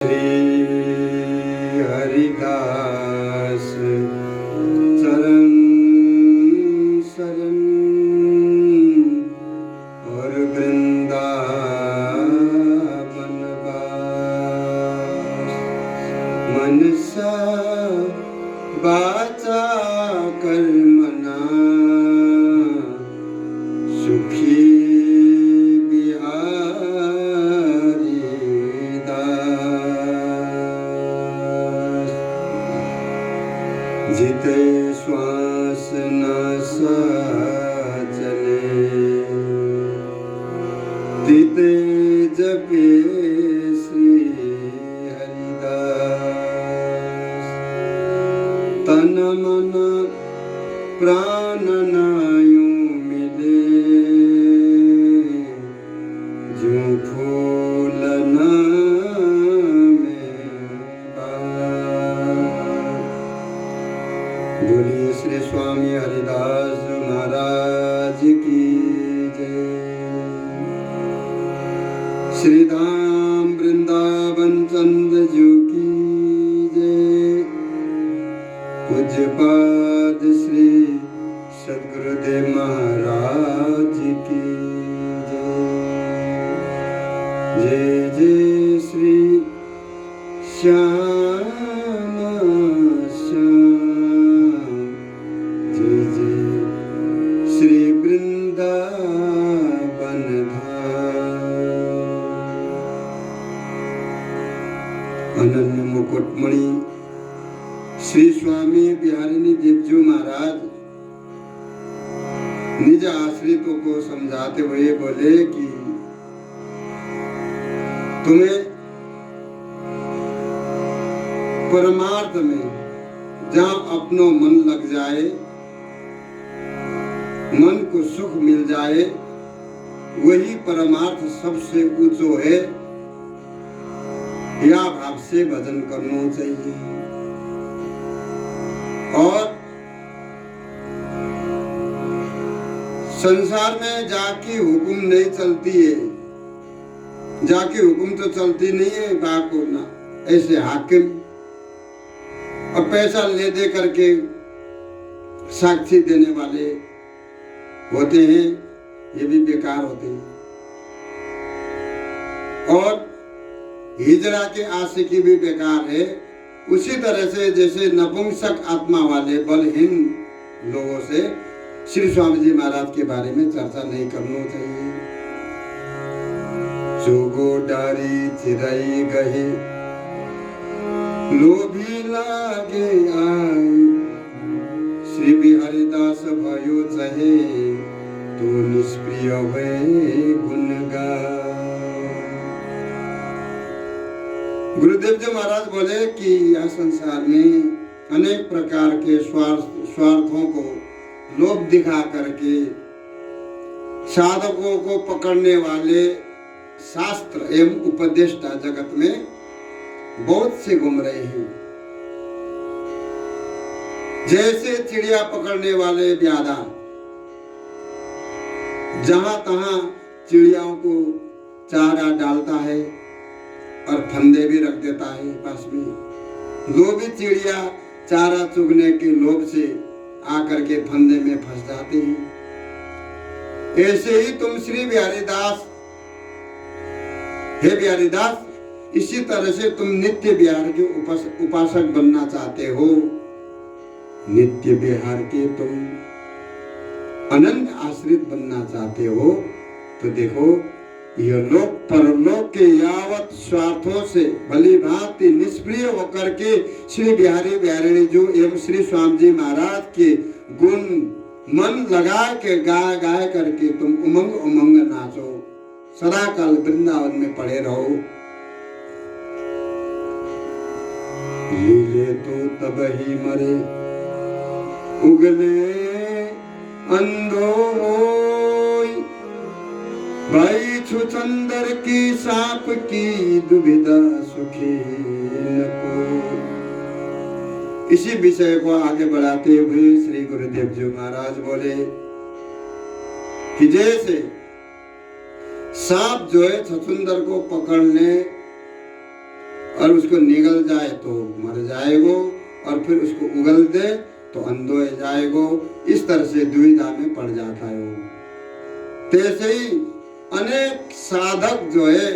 श्री हरिदास चरण शरण और वृंदावन वास। मनसा वाचा कर्मणा सुखी जिते श्वास न चले तिते जपे श्री हरिदास। तन मन प्राण नायूं मिले जो फूल न बोलिए श्री स्वामी हरिदास महाराज की जय। श्री धाम वृंदावन चंद जी की जय। पूज्यपाद श्री सद्गुरुदेव महाराज की जय। जय जय श्री श्याम श्री वृंदावन धाम। अनन्य मुकुटमणि श्री स्वामी बिहारिणी देवजी महाराज निज आश्रितों को समझाते हुए बोले कि तुम्हें परमार्थ में जहाँ अपनो मन लग जाए, मन को सुख मिल जाए, वही परमार्थ सबसे ऊंचो है। या भाव से भजन करना चाहिए। और संसार में जाके हुक्म नहीं चलती है, जाके हुक्म तो चलती नहीं है बाको ना, ऐसे हाकिम और पैसा ले दे करके साक्षी देने वाले होते हैं, ये भी बेकार होते हैं। और हिजरा के आशिकी भी बेकार है। उसी तरह से जैसे नपुंसक आत्मा वाले बलहीन लोगों से श्री स्वामी जी महाराज के बारे में चर्चा नहीं करना चाहिए। जोगो डारी चिराई गहे लोभी लागे आए, श्री बिहारीदास भयो चहे तो निष्प्रिय हुए गुण गाए। गुरुदेव जी महाराज बोले कि यह संसार में अनेक प्रकार के स्वार्थों को लोभ दिखा करके साधकों को पकड़ने वाले शास्त्र एवं उपदेष्टा जगत में बहुत से घूम रहे हैं। जैसे चिड़िया पकड़ने वाले ब्यादा जहां तहां चिड़ियाओं को चारा डालता है और फंदे भी रख देता है पास में। लोभी चिड़िया चारा चुगने के लोभ से आकर के फंदे में फंस जाते हैं। ऐसे ही तुम श्री बिहारीदास, हे बिहारीदास, इसी तरह से तुम नित्य विहार के उपासक बनना चाहते हो। नित्य विहार के तुम अनंत आश्रित बनना चाहते हो, तो देखो यह लोक परलोक के यावत स्वार्थों से भली भांति निष्प्रिय होकर के श्री बिहारी बिहारिणी जो एवं श्री स्वामी जी महाराज के गुण मन लगा के गाय करके तुम उमंग उमंग नाचो, सदा काल वृंदावन में पड़े रहो। लीले तो तब ही मरे उगले अंधो होई, भाई छुचंदर की सांप की दुविधा सुखी न को। इसी विषय को आगे बढ़ाते हुए श्री गुरुदेव जी महाराज बोले कि जैसे सांप जो है छछुंदर को पकड़ने और उसको निगल जाए तो मर जाएगो, और फिर उसको उगल दे तो अंधो हो जाएगो। इस तरह से दुविधा में पड़ जाता है वो। तैसे ही अनेक साधक जो है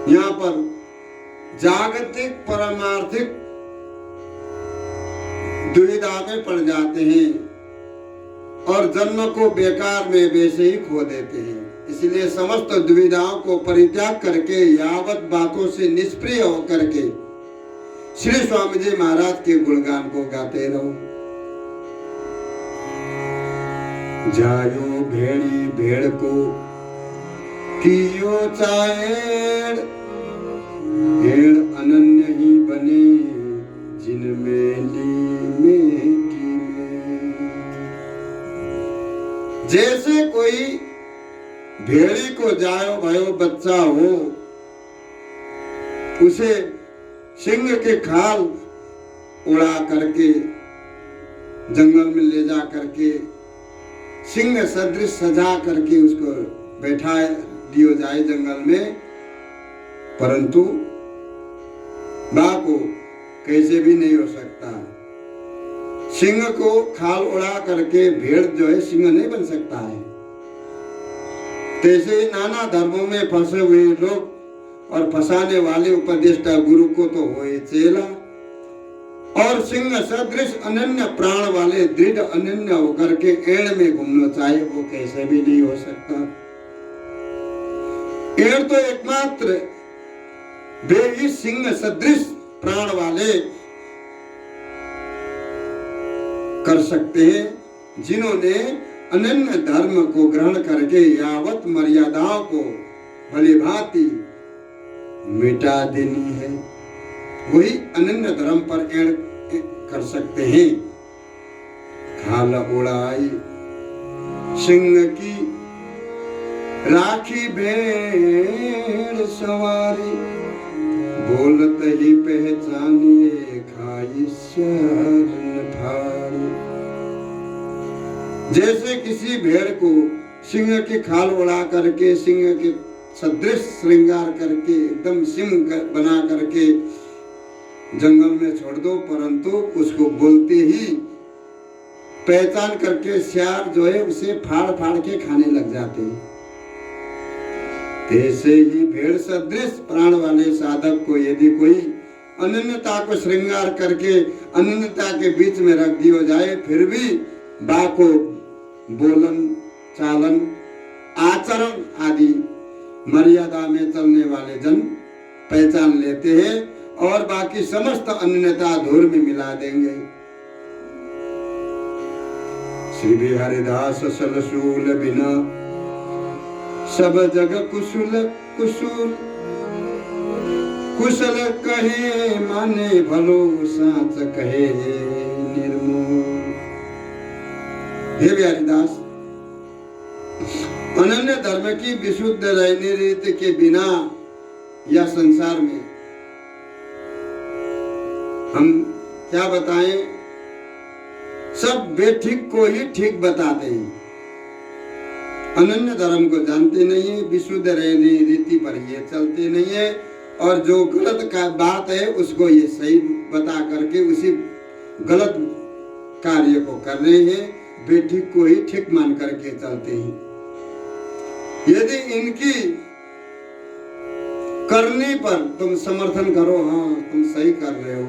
यहाँ पर जागतिक परमार्थिक दुविधा में पड़ जाते हैं और जन्म को बेकार में वैसे ही खो देते हैं। इसलिए समस्त दुविधाओं को परित्याग करके यावत बातों से निष्प्रिय होकर के श्री स्वामी जी महाराज के गुणगान को गाते रहो। जायो भेड़ी भेड़ को कियो चाहेड़, भेड़ अनन्य ही बने जिनमें ली में। जैसे कोई भेड़ी को जायो भयो बच्चा हो, उसे सिंह के खाल उड़ा करके जंगल में ले जा करके सिंह सदृश सजा करके उसको बैठा दियो जाए जंगल में, परंतु मां को कैसे भी नहीं हो सकता। सिंह को खाल उड़ा करके भेड़ जो है सिंह नहीं बन सकता है। तैसे ही नाना धर्मों में फंसे हुए लोग और फंसाने वाले उपदेष्टा गुरु को तो होए चेला, और सिंह सदृश अनन्य प्राण वाले दृढ़ अनन्य होकर के एड़ में घूमना चाहे वो कैसे भी नहीं हो सकता। एड़ तो एकमात्र वे ही सिंह सदृश प्राण वाले कर सकते हैं जिन्होंने अनन्य धर्म को ग्रहण करके यावत मर्यादाओं को भली भांति मिटा देनी है। वही अनन्य धर्म पर एड़ कर सकते हैं। खाल उड़ाई सिंह की राखी भेड़ सवारी, बोलत ही पहचानिए खाई शरण फाड़ी। जैसे किसी भेड़ को सिंह की खाल उड़ा करके सिंह के सदृश श्रृंगार करके एकदम सिंह बना करके जंगल में छोड़ दो, परंतु उसको बोलते ही पहचान करके सियार जो है उसे फाड़ फाड़ के खाने लग जाते हैं। ऐसे ही भेड़ सदृश प्राण वाले साधक को यदि कोई अनन्यता को श्रृंगार करके अनन्यता के बीच में रख दिया जाए, फिर भी बा को बोलन चालन आचरण आदि मर्यादा में चलने वाले जन पहचान लेते हैं और बाकी समस्त अन्यता धूर में मिला देंगे। श्री बिहारीदास सलसूल बिना सब जग कुशल कुशल, कुशल कहे माने भलो साच कहे निर्मूल। हे बिहारीदास, अनन्य धर्म की विशुद्ध रहने रीति के बिना या संसार में हम क्या बताएं, सब बेठीक को ही ठीक बताते हैं। अनन्य धर्म को जानते नहीं है, विशुद्ध रहने रीति पर ये चलते नहीं है, और जो गलत का बात है उसको ये सही बता करके उसी गलत कार्य को कर रहे हैं, बेठीक को ही ठीक मान करके चलते हैं। यदि इनकी करने पर तुम समर्थन करो, हाँ तुम सही कर रहे हो,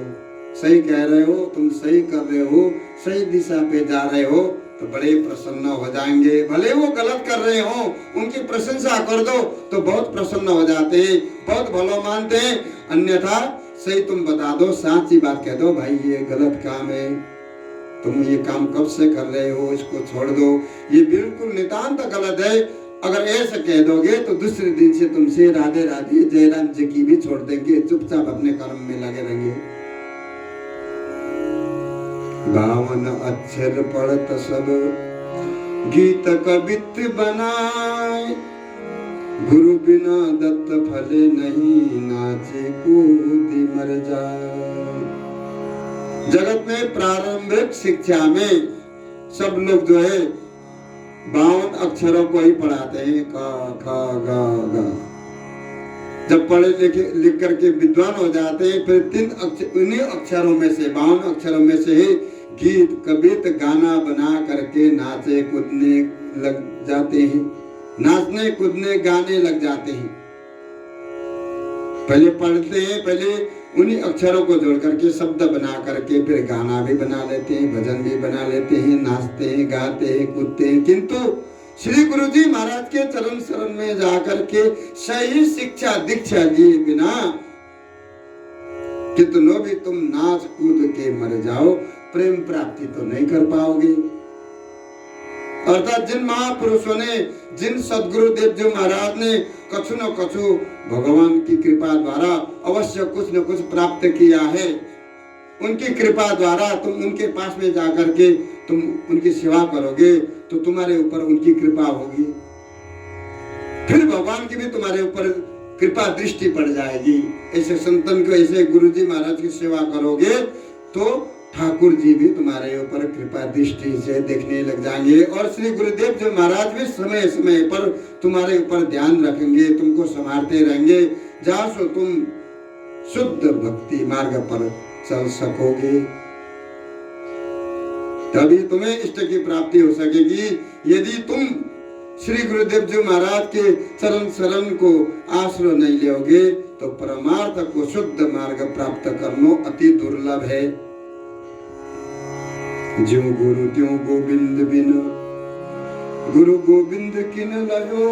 सही कह रहे हो, तुम सही कर रहे हो, सही दिशा पे जा रहे हो, तो बड़े प्रसन्न हो जाएंगे। भले वो गलत कर रहे हो, उनकी प्रशंसा कर दो तो बहुत प्रसन्न हो जाते हैं, बहुत भलो मानते हैं। अन्यथा सही तुम बता दो, साची बात कह दो, भाई ये गलत काम है, तुम ये काम कब से कर रहे हो, इसको छोड़ दो, ये बिल्कुल नितांत गलत है। अगर ऐसा कह दोगे तो दूसरे दिन से तुमसे राधे राधे जयराम जी की भी छोड़ देंगे, चुपचाप अपने कर्म में लगे रहेंगे। बावन अक्षर पढ़त सब गीत कवित बनाए, गुरु बिना दत्त फले नहीं, नाचे कूदी मर जाए। जगत में प्रारंभिक शिक्षा में सब लोग जो है 52 अक्षरों को ही पढ़ाते हैं, का खा गा गा। जब पढ़े लिखे लिख करके विद्वान हो जाते हैं, फिर उन्हीं अक्षरों में से 52 अक्षरों में से ही गीत कवित गाना बना करके नाचे कूदने लग जाते हैं, नाचने कूदने गाने लग जाते हैं। पहले पढ़ते हैं, पहले उन्हीं अक्षरों को जोड़ करके शब्द बना करके फिर गाना भी बना लेते हैं, भजन भी बना लेते हैं, नाचते हैं, गाते हैं, कूदते हैं। किंतु श्री गुरु जी महाराज के चरण शरण में जाकर के सही शिक्षा दीक्षा लिए बिना कितनों भी तुम नाच कूद के मर जाओ, प्रेम प्राप्ति तो नहीं कर पाओगे। अर्थात जिन महापुरुषों ने, जिन सदगुरुदेव जी महाराज ने कछु न कछु भगवान की कृपा द्वारा अवश्य कुछ न कुछ प्राप्त किया है, उनकी कृपा द्वारा तुम उनके पास में जाकर के तुम उनकी सेवा करोगे तो तुम्हारे ऊपर उनकी कृपा होगी, फिर भगवान की भी तुम्हारे ऊपर कृपा दृष्टि पड़ जाएगी। ऐसे संतन को, ऐसे गुरु जी महाराज की सेवा करोगे तो ठाकुर जी भी तुम्हारे ऊपर कृपा दृष्टि से देखने लग जाएंगे, और श्री गुरुदेव जी महाराज भी समय समय पर तुम्हारे ऊपर ध्यान रखेंगे, तुमको संभालते रहेंगे, जहाँ से तुम शुद्ध भक्ति मार्ग पर चल सकोगे। तभी तुम्हें इष्ट की प्राप्ति हो सकेगी। यदि तुम श्री गुरुदेव जी महाराज के चरण शरण को आश्रय नहीं लोगे तो परमार्थ को शुद्ध मार्ग प्राप्त करना अति दुर्लभ है। ज्यों गुरु त्यों गोविंद बिन, गुरु गोविंद किन लयो,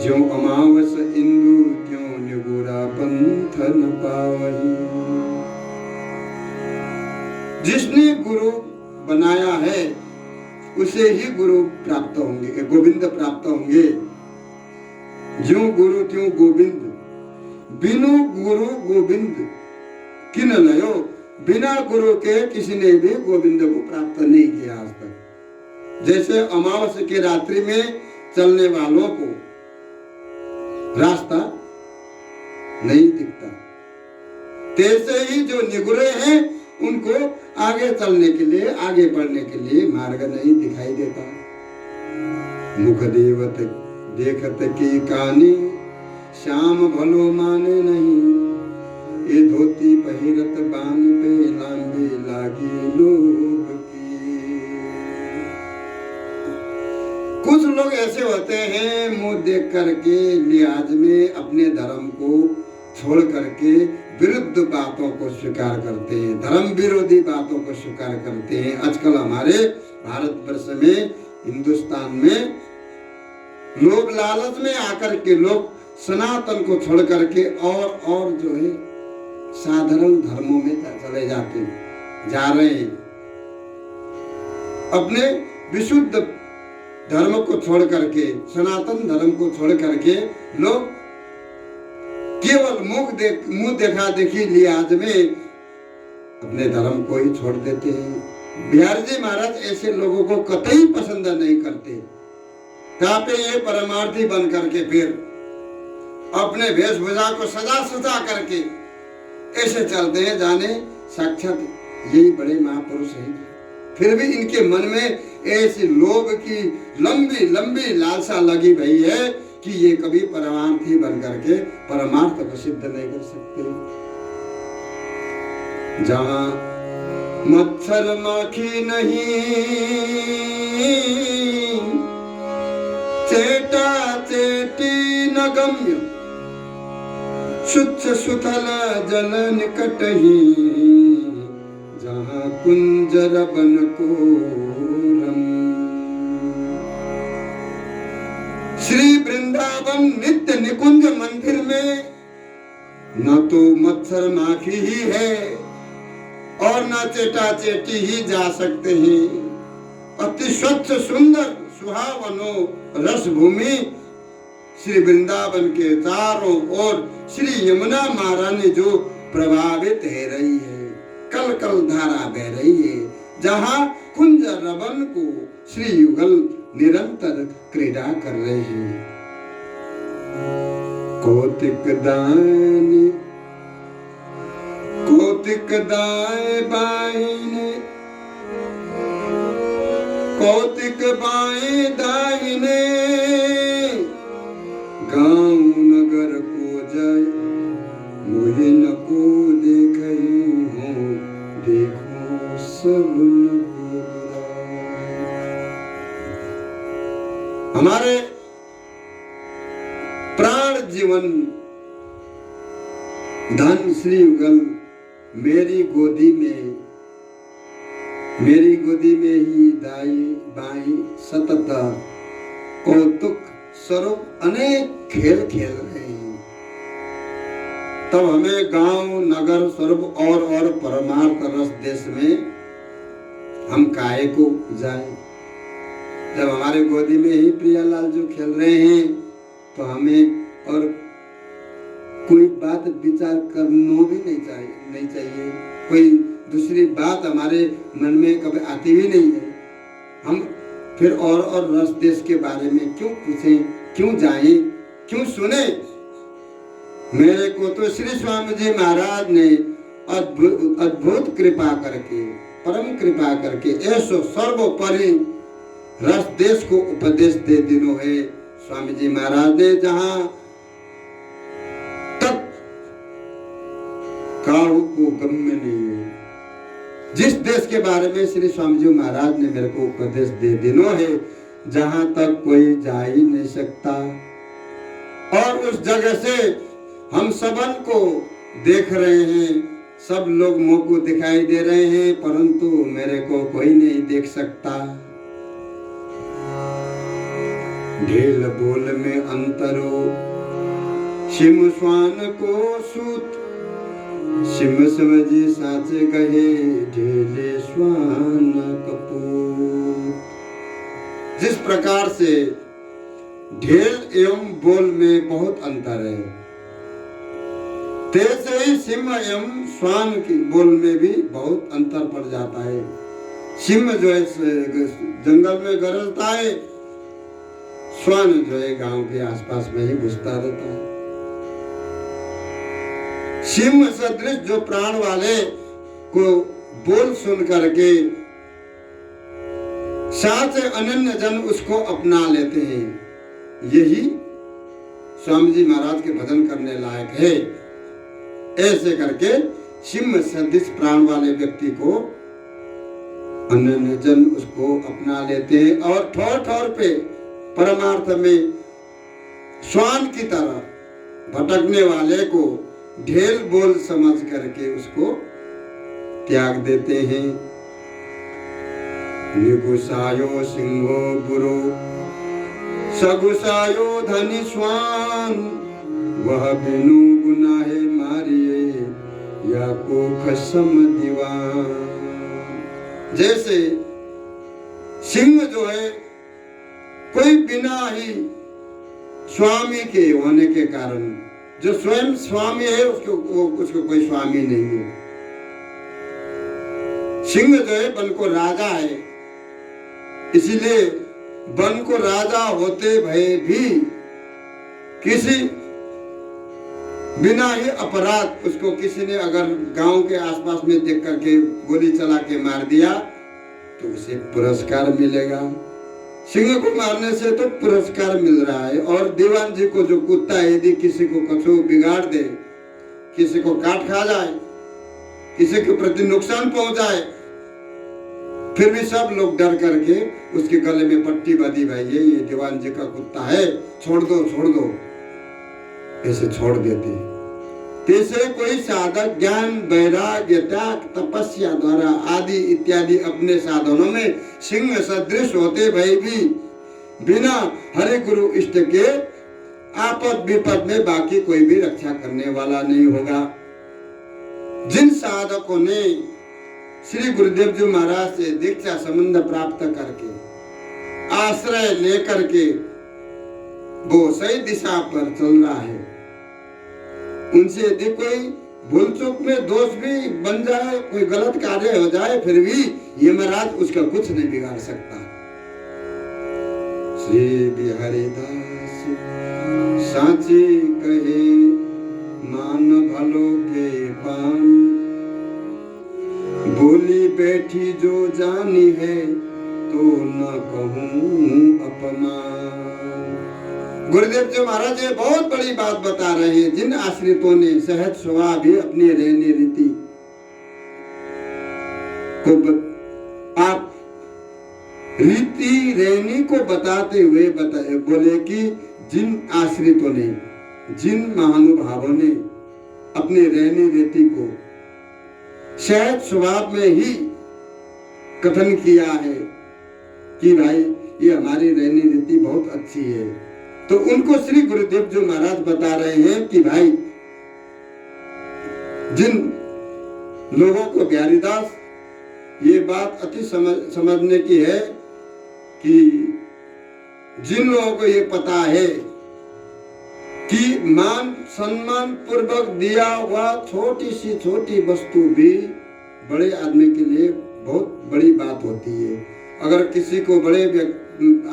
ज्यों अमावस इंदु त्यों निगुरा पंथ न पावही। जिसने गुरु बनाया है उसे ही गुरु प्राप्त होंगे, गोविंद प्राप्त होंगे। ज्यों गुरु त्यों गोविंद, बिनु गुरु गोविंद किन लयो, बिना गुरु के किसी ने भी गोविंद को प्राप्त नहीं किया आज तक। जैसे अमावस्या की रात्रि में चलने वालों को रास्ता नहीं दिखता, तैसे ही जो निगुरे हैं उनको आगे चलने के लिए, आगे बढ़ने के लिए मार्ग नहीं दिखाई देता। मुख देवत देखत की कानी, श्याम भलो माने नहीं, ये धोती पहिरत बान पे लांबे लागी लोग की। कुछ लोग ऐसे होते हैं मुंह देख करके लिहाज में अपने धर्म को छोड़ करके विरुद्ध बातों को स्वीकार करते हैं, धर्म विरोधी बातों को स्वीकार करते हैं। आजकल हमारे भारतवर्ष में, हिंदुस्तान में लोग लालच में आकर के लोग सनातन को छोड़ करके और जो है साधारण धर्मों में चले जाते जा रहे हैं। अपने विशुद्ध धर्म को छोड़ करके, सनातन धर्म को छोड़ करके लोग केवल मुंह देखा देखी लिहाज में अपने धर्म को ही छोड़ देते हैं। बिहारी जी महाराज ऐसे लोगों को कतई पसंद नहीं करते। यहाँ पे ये परमार्थी बन करके फिर अपने वेशभूषा को सजा करके ऐसे चलते हैं, जाने साक्षात यही बड़े महापुरुष हैं। फिर भी इनके मन में ऐसी लोभ की लंबी लंबी लालसा लगी भई है कि ये कभी परमार्थी बन करके परमार्थ को सिद्ध नहीं कर सकते। जहां मच्छर माखी नहीं, चेटा चेटी न गम्य, शुच्छ सुथल जल निकट ही, जहाँ कुंजर बन को रम। श्री वृंदावन नित्य निकुंज मंदिर में न तो मच्छर माखी ही है और न चेटा चेटी ही जा सकते हैं। अति स्वच्छ सुंदर सुहावनो रस भूमि श्री वृंदावन के चारों ओर श्री यमुना महारानी जो प्रभावित है रही है, कल कल धारा बह रही है, जहाँ कुंज रवन को श्री युगल निरंतर क्रीड़ा कर रहे हैं। कौतिक दानी कौतिक दाए बाईने, कौतिक बाएं दाहिने, गाँव नगर जीवन धन श्री युगल मेरी गोदी में ही दाई बाई सतत कौतुक स्वरूप अनेक खेल खेल रहे हैं। तब हमें गांव नगर स्वरूप और परमार्थ रस देश में हम काहे को जाए। जब हमारे गोदी में ही प्रियालाल जो खेल रहे हैं तो हमें और कोई बात विचार करना भी नहीं चाहिए। कोई दूसरी बात हमारे मन में कभी आती भी नहीं है। हम फिर और रस देश के बारे में क्यों पूछें, क्यों जाएं, क्यों सुने। मेरे को तो श्री स्वामी जी महाराज ने अद्भुत कृपा करके, परम कृपा करके ऐसो सर्वोपरि रस देश को उपदेश दे दिनो है। स्वामी जी महाराज ने जहां तक काहू को गम्य नहीं है, जिस देश के बारे में श्री स्वामी जी महाराज ने मेरे को उपदेश दे दिनो है, जहां तक कोई जा ही नहीं सकता। और उस जगह से हम सबन को देख रहे हैं, सब लोग मुंह को दिखाई दे रहे हैं, परंतु मेरे को कोई नहीं देख सकता। ढेल बोल में अंतरो सिम स्वान को सूत, सिम समझी साच कहे ढेले स्वान कपूत। जिस प्रकार से ढेल एवं बोल में बहुत अंतर है, तैसे ही सिंह एवं श्वान की बोल में भी बहुत अंतर पड़ जाता है। सिंह जो है जंगल में गरजता है, श्वान जो है गांव के आसपास में ही घुसता रहता है। सिंह सदृश जो प्राण वाले को बोल सुन करके साथ अनन्य जन उसको अपना लेते हैं, यही स्वामी जी महाराज के भजन करने लायक है। ऐसे करके सिंह सदृश प्राण वाले व्यक्ति को अनन्य जन उसको अपना लेते हैं और ठौर ठौर पे परमार्थ में श्वान की तरह भटकने वाले को ढेल बोल समझ करके उसको त्याग देते हैं। निगुसायो सिंहो बुरो सगुसायो धनी श्वान, वह बिनु गुनाहे मारिए या को खसम दीवान। जैसे सिंह जो है कोई बिना ही स्वामी के होने के कारण, जो स्वयं स्वामी है उसको कोई स्वामी नहीं है। सिंह जो है वन को राजा है, इसीलिए वन को राजा होते भय भी किसी बिना ही अपराध उसको किसी ने अगर गांव के आसपास में देख करके गोली चला के मार दिया तो उसे पुरस्कार मिलेगा। सिंह को मारने से तो पुरस्कार मिल रहा है। और दीवान जी को जो कुत्ता है यदि किसी को कछु बिगाड़ दे, किसी को काट खा जाए, किसी के प्रति नुकसान पहुंचाए, फिर भी सब लोग डर करके उसके गले में पट्टी बांधी, भाई ये दीवान जी का कुत्ता है, छोड़ दो, ऐसे छोड़ देते। जैसे कोई साधक ज्ञान वैराग्य त्याग तपस्या द्वारा आदि इत्यादि अपने साधनों में सिंह सदृश होते भय भी बिना हरे गुरु इष्ट के आपद विपद में बाकी कोई भी रक्षा करने वाला नहीं होगा। जिन साधकों ने श्री गुरुदेव जी महाराज से दीक्षा संबंध प्राप्त करके आश्रय लेकर के वो सही दिशा पर चल रहा है, उनसे यदि कोई भूल चूक में दोष भी बन जाए, कोई गलत कार्य हो जाए, फिर भी ये महाराज उसका कुछ नहीं बिगाड़ सकता। श्री बिहारी दास साची कहे मान भलो के पान, बोली बैठी जो जानी है तो न कहूँ अपमान। गुरुदेव जी महाराज ये बहुत बड़ी बात बता रहे हैं। जिन आश्रितों ने सहज स्वभाव भी अपनी रहने रीति को आप रीति रहने को बताते हुए बोले कि जिन आश्रितों ने जिन महानुभावों ने अपने रहने रीति को सहज स्वभाव में ही कथन किया है कि भाई ये हमारी रहने रीति बहुत अच्छी है, तो उनको श्री गुरुदेव जो महाराज बता रहे हैं कि भाई जिन लोगों को बिहारीदास ये बात अति समझने की है कि जिन लोगों को ये पता है कि मान सम्मान पूर्वक दिया हुआ छोटी सी छोटी वस्तु भी बड़े आदमी के लिए बहुत बड़ी बात होती है। अगर किसी को बड़े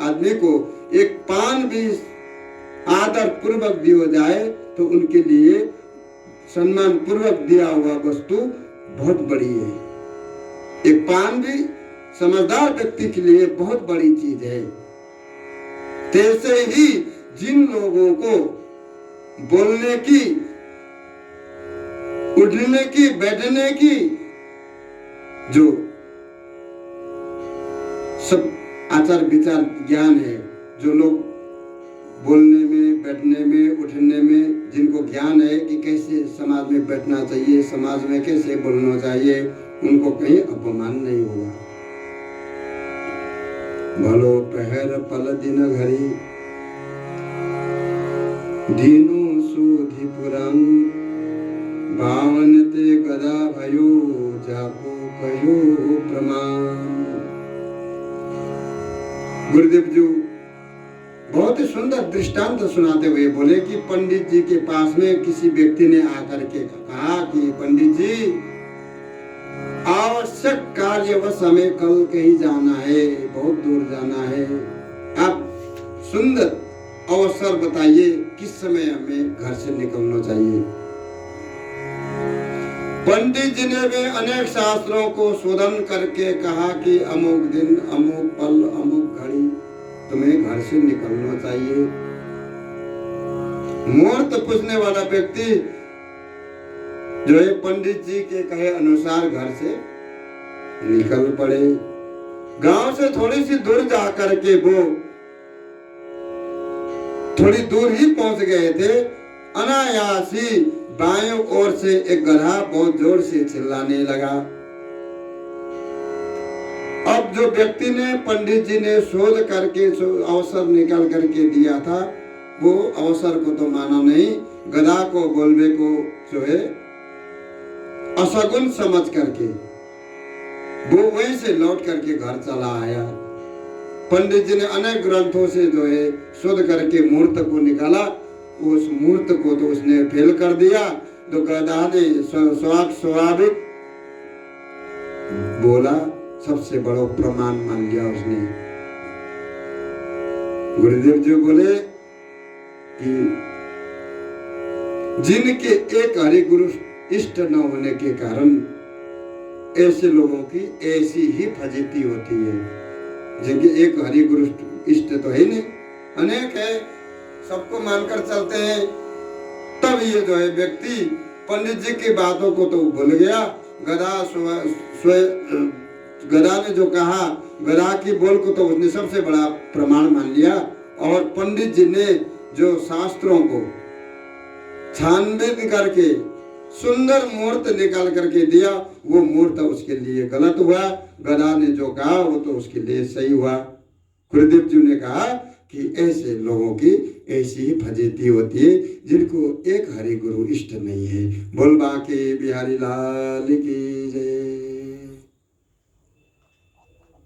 आदमी को एक पान भी आदर पूर्वक दिया जाए तो उनके लिए सम्मान पूर्वक दिया हुआ वस्तु बहुत बड़ी है। एक पान भी समझदार व्यक्ति के लिए बहुत बड़ी चीज है। तैसे ही जिन लोगों को बोलने की, उठने की, बैठने की जो सब आचार विचार ज्ञान है, जो लोग बोलने में, बैठने में, उठने में जिनको ज्ञान है कि कैसे समाज में बैठना चाहिए, समाज में कैसे बोलना चाहिए, उनको कहीं अपमान नहीं होगा। भलो पहर पल दिन घड़ी दीनो सुधि पुराण भावन ते गदा भयो जाको कयो प्रमाण। गुरुदेव जी बहुत ही सुंदर दृष्टांत सुनाते हुए बोले कि पंडित जी के पास में किसी व्यक्ति ने आकर के कहा कि पंडित जी आवश्यक कार्यवश हमें कल कहीं जाना है, बहुत दूर जाना है, आप सुंदर अवसर बताइए किस समय हमें घर से निकलना चाहिए। पंडित जी ने भी अनेक शास्त्रों को शोधन करके कहा कि अमुक दिन, अमुक पल, अमुक घड़ी तुम्हें घर से निकलना चाहिए। मुहूर्त पूछने वाला व्यक्ति जो है पंडित जी के कहे अनुसार घर से निकल पड़े। गांव से थोड़ी सी दूर जाकर के वो थोड़ी दूर ही पहुंच गए थे, अनायास ही बाएं ओर से एक गधा बहुत जोर से चिल्लाने लगा। अब जो व्यक्ति ने, पंडित जी ने शोध करके अवसर निकाल करके दिया था, वो अवसर को तो माना नहीं, गधा को बोलने को जो है अशगुन समझ करके वो वहीं से लौट करके घर चला आया। पंडित जी ने अनेक ग्रंथों से जो है शोध करके मुहूर्त को निकाला, उस मुहूर्त को तो उसने फेल कर दिया। तो गधा ने स्वाभाविक बोला, सबसे बड़ा प्रमाण मान लिया उसने। गुरुदेव जी बोले कि जिनके एक हरि गुरु इष्ट न होने के कारण ऐसे लोगों की ऐसी ही फजीती होती है। जिनके एक हरि गुरु इष्ट तो है नहीं, अनेक है, सबको मानकर चलते हैं, तब ये जो है व्यक्ति पंडित जी की बातों को तो भूल गया। गधा ने जो कहा, गधा की बोल को तो उसने सबसे बड़ा प्रमाण मान लिया। और पंडित जी ने जो शास्त्रों को छानबीन करके सुंदर मुहूर्त निकाल करके दिया, वो मुहूर्त उसके लिए गलत हुआ। गधा ने जो कहा वो तो उसके लिए सही हुआ। गुरुदेव जी ने कहा कि ऐसे लोगों की ऐसी ही फजीती होती है जिनको एक हरि गुरु इष्ट नहीं है। बोल बाके बिहारी लाल की जय।